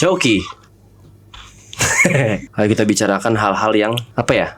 Shoki. Ayo kita bicarakan hal-hal yang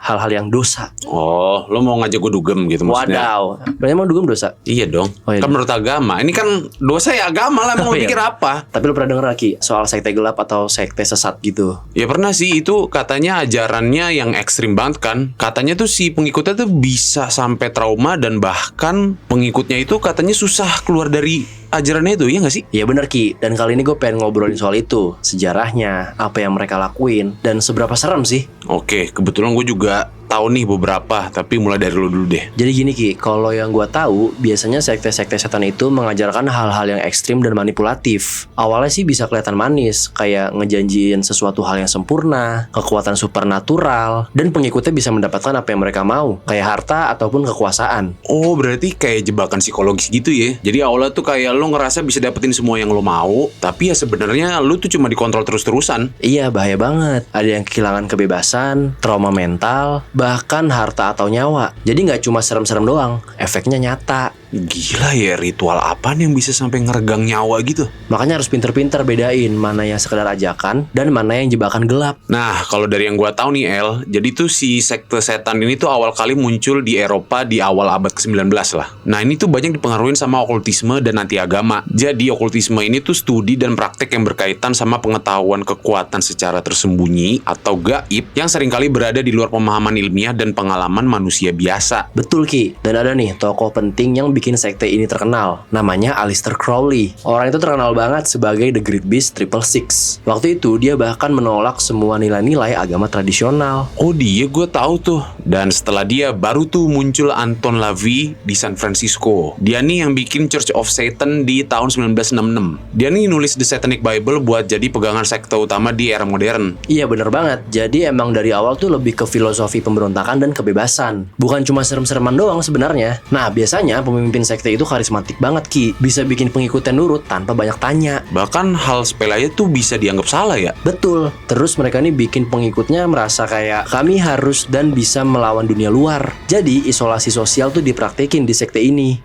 hal-hal yang dosa. Oh, lo mau ngajak gue dugem gitu maksudnya? Wadaw, emang dugem dosa? Iya dong. Oh, iya. Kan menurut agama. Ini kan dosa ya agama lah. Emang lo Iya. pikir apa? Tapi lo pernah denger lagi soal sekte gelap atau sekte sesat gitu? Ya pernah sih, itu katanya ajarannya yang ekstrim banget kan. Katanya tuh si pengikutnya tuh bisa sampai trauma dan bahkan pengikutnya itu katanya susah keluar dari ajarannya itu, ya gak sih? Iya bener Ki, dan kali ini gue pengen ngobrolin soal itu. Sejarahnya, apa yang mereka lakuin, dan seberapa serem sih. Oke, kebetulan gue juga tahu nih beberapa, tapi mulai dari lo dulu deh. Jadi gini Ki, kalau yang gue tahu, biasanya sekte-sekte setan itu mengajarkan hal-hal yang ekstrim dan manipulatif. Awalnya sih bisa kelihatan manis, kayak ngejanjiin sesuatu hal yang sempurna, kekuatan supernatural, dan pengikutnya bisa mendapatkan apa yang mereka mau, kayak harta ataupun kekuasaan. Oh, berarti kayak jebakan psikologis gitu ya. Jadi awalnya tuh kayak lo ngerasa bisa dapetin semua yang lo mau, tapi ya sebenarnya lo tuh cuma dikontrol terus-terusan. Iya, bahaya banget. Ada yang kehilangan kebebasan, trauma mental, bahkan harta atau nyawa. Jadi nggak cuma serem-serem doang, efeknya nyata. Gila ya, ritual apaan yang bisa sampai ngeregang nyawa gitu? Makanya harus pinter-pinter bedain mana yang sekedar ajakan dan mana yang jebakan gelap. Nah, kalau dari yang gua tahu nih El, jadi tuh si sekte setan ini tuh awal kali muncul di Eropa di awal abad ke-19 lah. Nah, ini tuh banyak dipengaruhi sama okultisme dan anti agama. Jadi okultisme ini tuh studi dan praktek yang berkaitan sama pengetahuan kekuatan secara tersembunyi atau gaib yang seringkali berada di luar pemahaman ilmiah dan pengalaman manusia biasa. Betul Ki, dan ada nih tokoh penting yang bikin sekte ini terkenal. Namanya Aleister Crowley. Orang itu terkenal banget sebagai The Great Beast 666. Waktu itu dia bahkan menolak semua nilai-nilai agama tradisional. Oh dia, gue tahu tuh. Dan setelah dia baru tuh muncul Anton LaVey di San Francisco. Dia nih yang bikin Church of Satan di tahun 1966. Dia nih nulis The Satanic Bible buat jadi pegangan sekte utama di era modern. Iya bener banget. Jadi emang dari awal tuh lebih ke filosofi pemberontakan dan kebebasan. Bukan cuma serem-sereman doang sebenarnya. Nah biasanya pemimpin sekte itu karismatik banget Ki. Bisa bikin pengikutnya nurut tanpa banyak tanya. Bahkan hal sepele aja tuh bisa dianggap salah ya. Betul. Terus mereka nih bikin pengikutnya merasa kayak kami harus dan bisa melawan dunia luar. Jadi isolasi sosial tuh dipraktekin di sekte ini.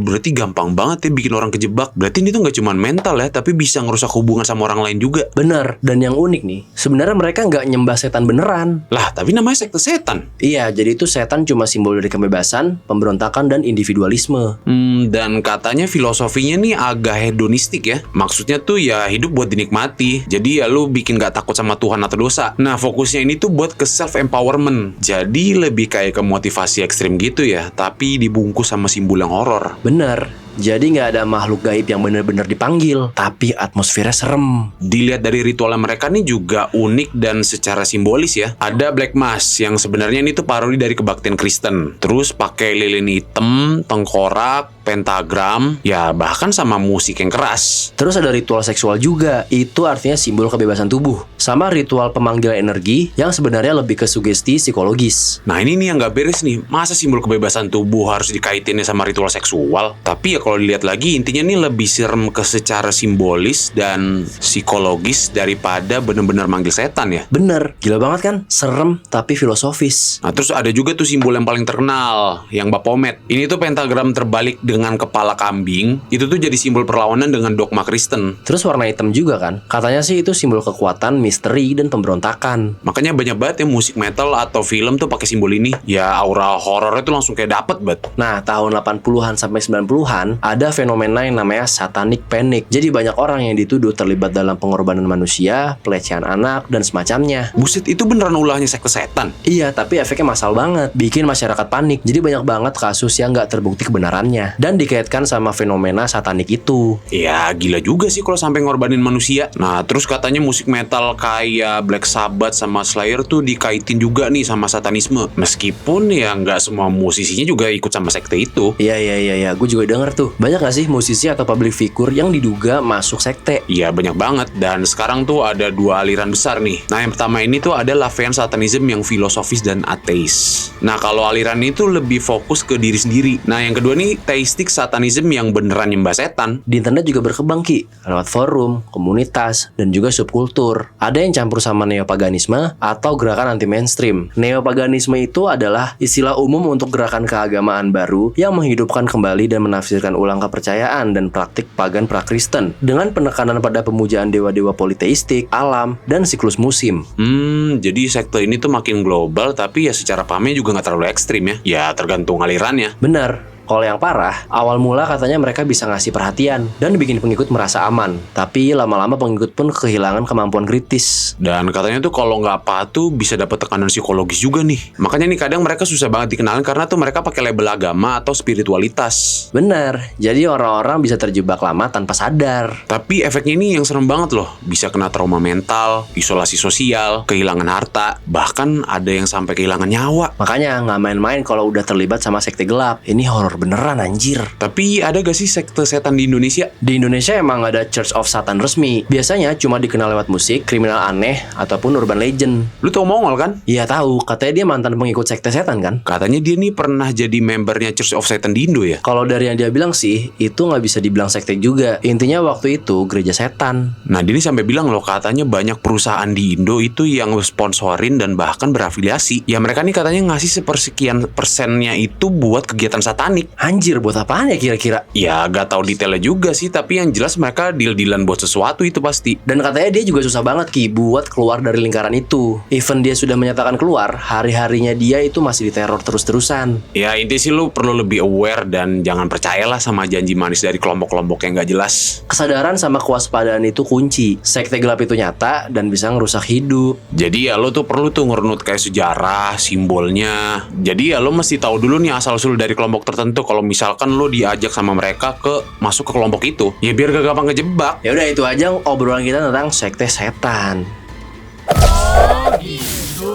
Berarti gampang banget ya bikin orang kejebak. Berarti ini tuh gak cuma mental ya, tapi bisa ngerusak hubungan sama orang lain juga. Bener. Dan yang unik nih, sebenarnya mereka nggak nyembah setan beneran. Lah, tapi namanya sekte setan. Iya, jadi itu setan cuma simbol dari kebebasan, pemberontakan, dan individualisme. Dan katanya filosofinya nih agak hedonistik ya. Maksudnya tuh ya hidup buat dinikmati. Jadi ya lu bikin gak takut sama Tuhan atau dosa. Nah fokusnya ini tuh buat ke self-empowerment. Jadi lebih kayak ke motivasi ekstrim gitu ya. Tapi dibungkus sama simbol yang horor. Bener. Jadi nggak ada makhluk gaib yang bener-bener dipanggil, tapi atmosfernya serem. Dilihat dari ritual mereka nih juga unik dan secara simbolis ya. Ada Black Mass yang sebenarnya ini tuh parodi dari kebaktian Kristen. Terus pakai lilin hitam, tengkorak, pentagram, ya bahkan sama musik yang keras. Terus ada ritual seksual juga, itu artinya simbol kebebasan tubuh. Sama ritual pemanggilan energi yang sebenarnya lebih ke sugesti psikologis. Nah ini nih yang gak beres nih. Masa simbol kebebasan tubuh harus dikaitinnya sama ritual seksual? Tapi ya kalau dilihat lagi intinya nih lebih serem ke secara simbolis dan psikologis daripada bener-bener manggil setan ya. Bener, gila banget kan? Serem tapi filosofis. Nah terus ada juga tuh simbol yang paling terkenal, yang Baphomet. Ini tuh pentagram terbalik dengan kepala kambing. Itu tuh jadi simbol perlawanan dengan dogma Kristen. Terus warna hitam juga kan? Katanya sih itu simbol kekuatan, misteri, dan pemberontakan. Makanya banyak banget ya musik metal atau film tuh pakai simbol ini. Ya aura horornya tuh langsung kayak dapet banget. Nah, tahun 80-an sampai 90-an ada fenomena yang namanya satanic panic. Jadi banyak orang yang dituduh terlibat dalam pengorbanan manusia, pelecehan anak, dan semacamnya. Buset, itu beneran ulahnya sekte setan? Iya, tapi efeknya massal banget. Bikin masyarakat panik. Jadi banyak banget kasus yang nggak terbukti kebenarannya. Dan dikaitkan sama fenomena satanik itu. Ya gila juga sih kalau sampai ngorbanin manusia. Nah terus katanya musik metal kayak Black Sabbath sama Slayer tuh dikaitin juga nih sama satanisme. Meskipun ya nggak semua musisinya juga ikut sama sekte itu. Iya, gue juga denger tuh. Banyak gak sih musisi atau public figure yang diduga masuk sekte? Iya banyak banget. Dan sekarang tuh ada dua aliran besar nih. Nah yang pertama ini tuh ada Laveyan Satanism yang filosofis dan ateis. Nah kalau aliran ini tuh lebih fokus ke diri sendiri. Nah yang kedua nih Theism politistik satanism yang beneran nyembah setan. Di internet juga berkembang Ki, lewat forum, komunitas, dan juga subkultur. Ada yang campur sama neopaganisme atau gerakan anti mainstream. Neopaganisme itu adalah istilah umum untuk gerakan keagamaan baru yang menghidupkan kembali dan menafsirkan ulang kepercayaan dan praktik pagan pra-Kristen dengan penekanan pada pemujaan dewa-dewa politeistik, alam, dan siklus musim. Jadi sekte ini tuh makin global tapi ya secara pahamnya juga nggak terlalu ekstrim ya. Ya tergantung alirannya. Benar. Kalau yang parah, awal mula katanya mereka bisa ngasih perhatian dan bikin pengikut merasa aman. Tapi lama-lama pengikut pun kehilangan kemampuan kritis. Dan katanya tuh kalau nggak patuh bisa dapat tekanan psikologis juga nih. Makanya nih kadang mereka susah banget dikenalin karena tuh mereka pakai label agama atau spiritualitas. Benar, jadi orang-orang bisa terjebak lama tanpa sadar. Tapi efeknya ini yang serem banget loh. Bisa kena trauma mental, isolasi sosial, kehilangan harta, bahkan ada yang sampai kehilangan nyawa. Makanya nggak main-main kalau udah terlibat sama sekte gelap. Ini horor beneran anjir. Tapi ada gak sih sekte setan di Indonesia? Di Indonesia emang ada Church of Satan resmi. Biasanya cuma dikenal lewat musik, kriminal aneh, ataupun urban legend. Lu tau Mongol kan? Iya tahu, katanya dia mantan pengikut sekte setan kan? Katanya dia nih pernah jadi membernya Church of Satan di Indo ya? Kalau dari yang dia bilang sih, itu nggak bisa dibilang sekte juga. Intinya waktu itu gereja setan. Nah dia nih sampai bilang loh katanya banyak perusahaan di Indo itu yang sponsorin dan bahkan berafiliasi. Ya mereka nih katanya ngasih sepersekian persennya itu buat kegiatan satanik. Anjir, buat apaan ya kira-kira? Ya gak tahu detailnya juga sih, tapi yang jelas mereka deal-dealan buat sesuatu itu pasti. Dan katanya dia juga susah banget Ki buat keluar dari lingkaran itu. Even dia sudah menyatakan keluar, hari-harinya dia itu masih diteror terus-terusan. Ya intinya sih lu perlu lebih aware dan jangan percayalah sama janji manis dari kelompok-kelompok yang gak jelas. Kesadaran sama kewaspadaan itu kunci. Sekte gelap itu nyata dan bisa ngerusak hidup. Jadi ya lo tuh perlu tuh ngerunut kayak sejarah, simbolnya. Jadi ya lo mesti tahu dulu nih asal-usul dari kelompok tertentu. Kalau misalkan lo diajak sama mereka masuk ke kelompok itu, ya biar gak gampang ngejebak. Ya udah itu aja obrolan kita tentang sekte setan. Oh gitu.